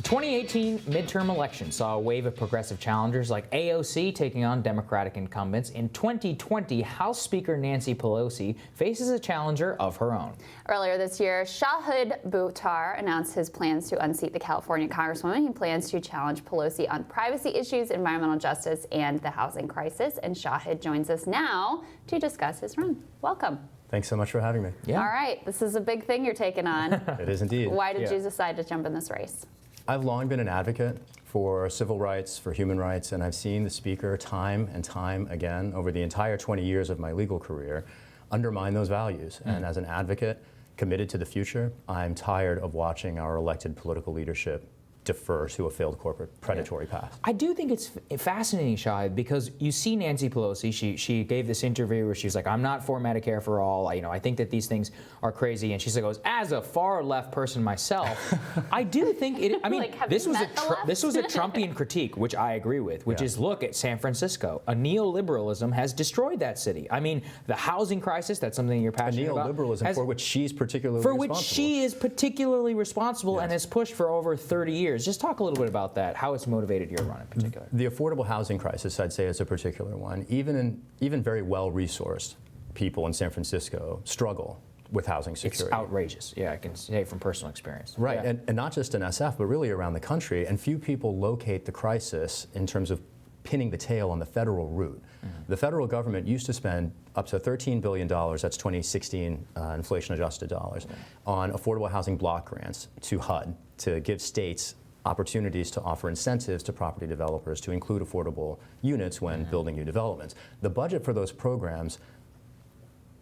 2018 midterm election saw a wave of progressive challengers like AOC taking on Democratic incumbents. In 2020, House Speaker Nancy Pelosi faces a challenger of her own. Earlier this year, Shahid Buttar announced his plans to unseat the California Congresswoman. He plans to challenge Pelosi on privacy issues, environmental justice, and the housing crisis. And Shahid joins us now to discuss his run. Welcome. Thanks so much for having me. Yeah. All right, this is a big thing you're taking on. It is indeed. Why did you decide to jump in this race? I've long been an advocate for civil rights, for human rights, and I've seen the Speaker time and time again over the entire 20 years of my legal career undermine those values. And as an advocate committed to the future, I'm tired of watching our elected political leadership defer to a failed corporate predatory path. I do think it's fascinating, Shahid, because you see Nancy Pelosi, she gave this interview where she's like, I'm not for Medicare for all, I think that these things are crazy, and she goes, as a far left person myself, I do think it, like, this was a Trumpian critique, which I agree with, which is, look at San Francisco. A neoliberalism has destroyed that city. I mean, the housing crisis, that's something you're passionate about. Neoliberalism for which she's particularly responsible. For which she is particularly responsible and has pushed for over 30 years. Just talk a little bit about that, how it's motivated your run in particular. The affordable housing crisis, I'd say, is a particular one. Even very well-resourced people in San Francisco struggle with housing security. It's outrageous. Yeah, I can say from personal experience. Right, yeah. and not just in SF, but really around the country. And few people locate the crisis in terms of pinning the tail on the federal route. The federal government used to spend up to $13 billion, that's 2016 inflation-adjusted dollars, on affordable housing block grants to HUD to give states opportunities to offer incentives to property developers to include affordable units when building new developments. The budget for those programs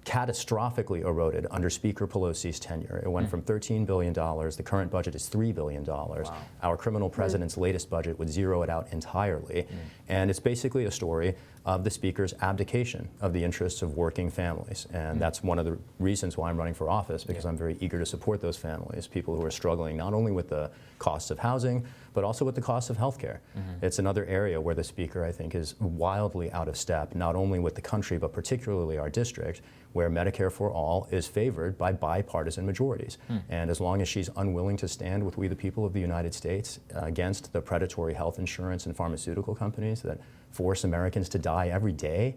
catastrophically eroded under Speaker Pelosi's tenure. It went from $13 billion, the current budget is $3 billion. Wow. Our criminal president's latest budget would zero it out entirely. And it's basically a story of the Speaker's abdication of the interests of working families. And that's one of the reasons why I'm running for office, because I'm very eager to support those families, people who are struggling not only with the cost of housing, but also with the cost of health care. It's another area where the Speaker, I think, is wildly out of step, not only with the country, but particularly our district, where Medicare for all is favored by bipartisan majorities. And as long as she's unwilling to stand with we the people of the United States against the predatory health insurance and pharmaceutical companies that force Americans to die every day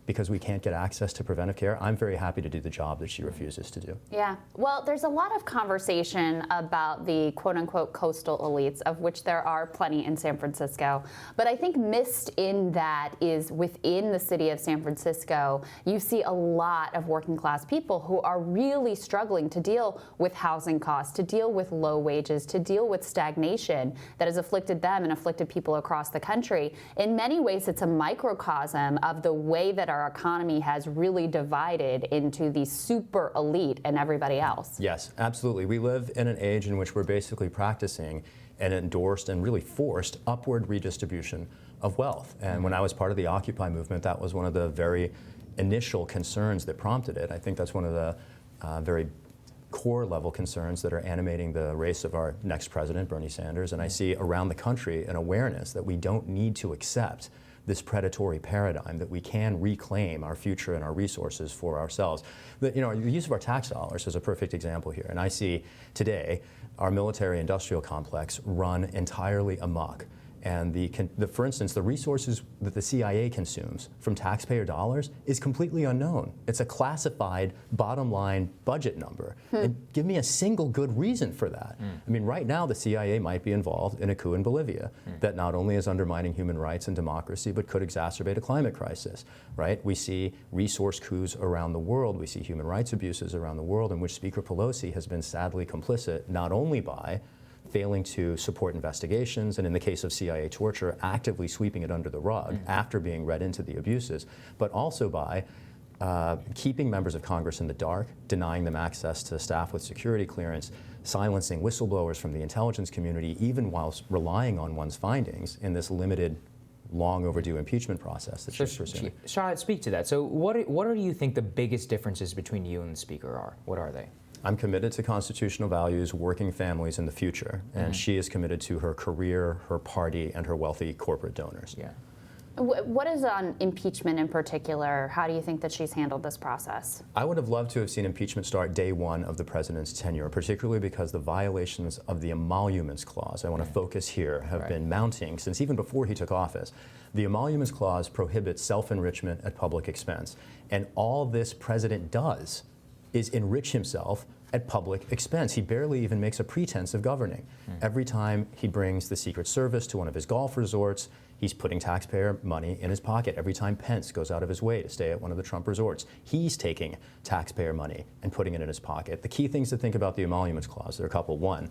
because we can't get access to preventive care, I'm very happy to do the job that she refuses to do. Yeah, well, there's a lot of conversation about the quote-unquote coastal elites, of which there are plenty in San Francisco. But I think missed in that is within the city of San Francisco, you see a lot of working class people who are really struggling to deal with housing costs, to deal with low wages, to deal with stagnation that has afflicted them and afflicted people across the country. In many ways, it's a microcosm of the way that our economy has really divided into the super elite and everybody else. Yes, absolutely. We live in an age in which we're basically practicing an endorsed and really forced upward redistribution of wealth. And when I was part of the Occupy movement, that was one of the very initial concerns that prompted it. I think that's one of the very core level concerns that are animating the race of our next president, Bernie Sanders. And I see around the country an awareness that we don't need to accept this predatory paradigm, that we can reclaim our future and our resources for ourselves. The use of our tax dollars is a perfect example here. And I see today our military-industrial complex run entirely amok. And for instance, the resources that the CIA consumes from taxpayer dollars is completely unknown. It's a classified bottom line budget number. And give me a single good reason for that. I mean, right now the CIA might be involved in a coup in Bolivia that not only is undermining human rights and democracy, but could exacerbate a climate crisis, right? We see resource coups around the world. We see human rights abuses around the world in which Speaker Pelosi has been sadly complicit, not only by failing to support investigations, and in the case of CIA torture, actively sweeping it under the rug after being read into the abuses, but also by keeping members of Congress in the dark, denying them access to staff with security clearance, silencing whistleblowers from the intelligence community, even whilst relying on one's findings in this limited, long overdue impeachment process that she's pursuing. Shahid, speak to that. So what do you think the biggest differences between you and the Speaker are? What are they? I'm committed to constitutional values, working families in the future, and she is committed to her career, her party, and her wealthy corporate donors. Yeah. What is on impeachment in particular? How do you think that she's handled this process? I would have loved to have seen impeachment start day one of the president's tenure, particularly because the violations of the emoluments clause, I want to focus here, have been mounting since even before he took office. The emoluments clause prohibits self-enrichment at public expense. And all this president does is enrich himself at public expense. He barely even makes a pretense of governing. Every time he brings the Secret Service to one of his golf resorts, he's putting taxpayer money in his pocket. Every time Pence goes out of his way to stay at one of the Trump resorts, he's taking taxpayer money and putting it in his pocket. The key things to think about the emoluments clause, there are a couple. One,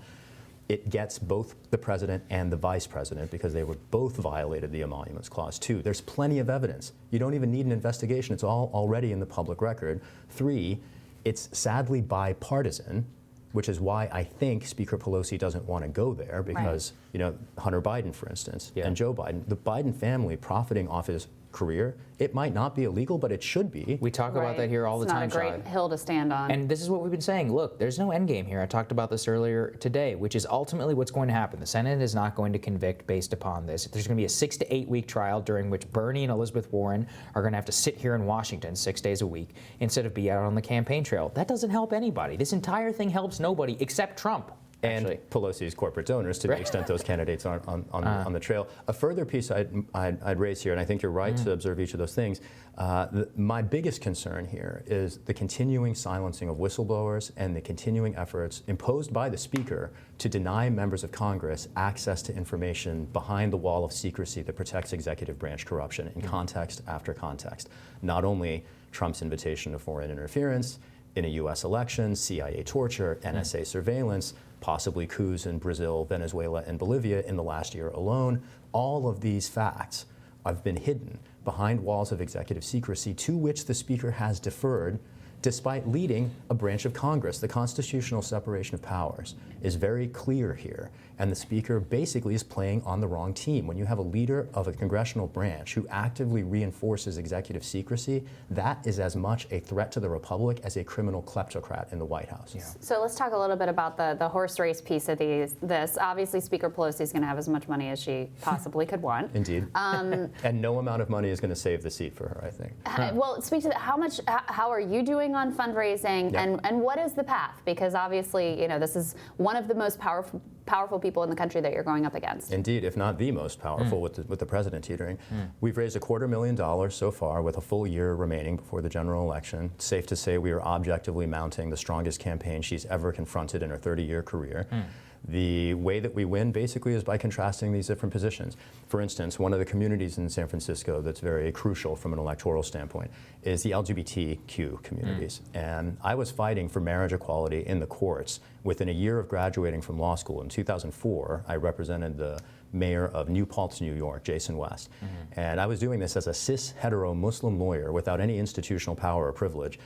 it gets both the president and the vice president because they were both violated the emoluments clause. Two, there's plenty of evidence. You don't even need an investigation. It's all already in the public record. Three, it's sadly bipartisan, which is why I think Speaker Pelosi doesn't want to go there because, you know, Hunter Biden, for instance, and Joe Biden, the Biden family profiting off his career, it might not be illegal, but it should be. We talk about that here all the time, It's not a great hill to stand on. And this is what we've been saying. Look, there's no end game here. I talked about this earlier today, which is ultimately what's going to happen. The Senate is not going to convict based upon this. There's going to be a 6 to 8 week trial during which Bernie and Elizabeth Warren are going to have to sit here in Washington 6 days a week instead of be out on the campaign trail. That doesn't help anybody. This entire thing helps nobody except Trump. And Pelosi's corporate donors, to the extent those candidates aren't on the trail. A further piece I'd raise here, and I think you're right to observe each of those things, my biggest concern here is the continuing silencing of whistleblowers and the continuing efforts imposed by the Speaker to deny members of Congress access to information behind the wall of secrecy that protects executive branch corruption in context after context. Not only Trump's invitation to foreign interference in a U.S. election, CIA torture, NSA surveillance, possibly coups in Brazil, Venezuela, and Bolivia in the last year alone. All of these facts have been hidden behind walls of executive secrecy to which the Speaker has deferred despite leading a branch of Congress. The constitutional separation of powers is very clear here, and the Speaker basically is playing on the wrong team. When you have a leader of a congressional branch who actively reinforces executive secrecy, that is as much a threat to the Republic as a criminal kleptocrat in the White House. So let's talk a little bit about the horse race piece of this. Obviously, Speaker Pelosi is going to have as much money as she possibly could want. Indeed. And no amount of money is going to save the seat for her, I think. Well, speak to that. How are you doing on fundraising, and what is the path? Because obviously, you know, this is one of the most powerful people in the country that you're going up against. Indeed, if not the most powerful with the president teetering. We've raised $250,000 so far with a full year remaining before the general election. It's safe to say we are objectively mounting the strongest campaign she's ever confronted in her 30-year career. The way that we win basically is by contrasting these different positions. For instance, one of the communities in San Francisco that's very crucial from an electoral standpoint is the LGBTQ communities. And I was fighting for marriage equality in the courts within a year of graduating from law school. In 2004, I represented the mayor of New Paltz, New York, Jason West. And I was doing this as a cis hetero Muslim lawyer without any institutional power or privilege.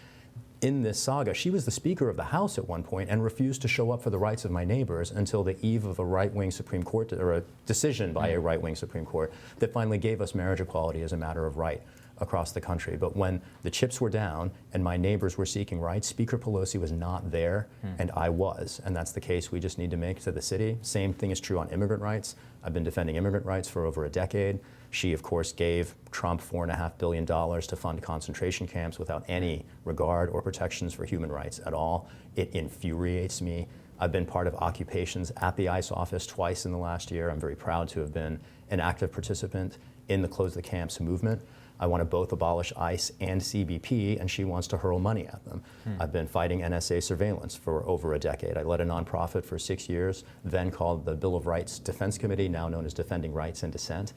In this saga, she was the Speaker of the House at one point and refused to show up for the rights of my neighbors until the eve of a right-wing Supreme Court, or a decision by a right-wing Supreme Court that finally gave us marriage equality as a matter of right across the country. But when the chips were down and my neighbors were seeking rights, Speaker Pelosi was not there, and I was. And that's the case we just need to make to the city. Same thing is true on immigrant rights. I've been defending immigrant rights for over a decade. She, of course, gave Trump $4.5 billion to fund concentration camps without any regard or protections for human rights at all. It infuriates me. I've been part of occupations at the ICE office twice in the last year. I'm very proud to have been an active participant in the Close the Camps movement. I want to both abolish ICE and CBP, and she wants to hurl money at them. I've been fighting NSA surveillance for over a decade. I led a nonprofit for 6 years, then called the Bill of Rights Defense Committee, now known as Defending Rights and Dissent.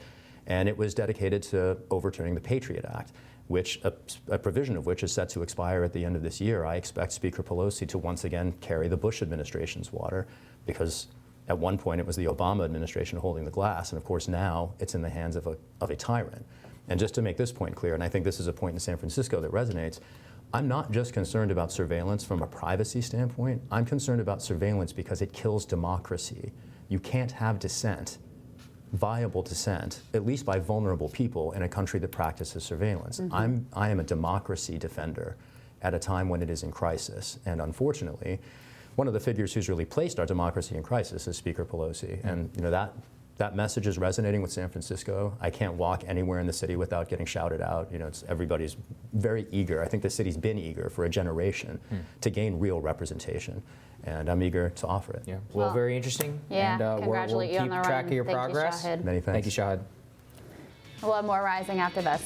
And it was dedicated to overturning the Patriot Act, which a provision of which is set to expire at the end of this year. I expect Speaker Pelosi to once again carry the Bush administration's water, because at one point it was the Obama administration holding the glass, and of course now it's in the hands of a tyrant. And just to make this point clear, and I think this is a point in San Francisco that resonates, I'm not just concerned about surveillance from a privacy standpoint. I'm concerned about surveillance because it kills democracy. You can't have dissent, viable dissent, at least by vulnerable people in a country that practices surveillance. I am a democracy defender at a time when it is in crisis. And unfortunately, one of the figures who's really placed our democracy in crisis is Speaker Pelosi. And you know, that that message is resonating with San Francisco. I can't walk anywhere in the city without getting shouted out. You know, everybody's very eager. I think the city's been eager for a generation to gain real representation, and I'm eager to offer it. Yeah. Well, very interesting. Yeah, and congratulate we'll you on keep the track run. of your Thank you, progress. Shahid. Many thanks. Thank you, Shahid. We'll have more Rising after this.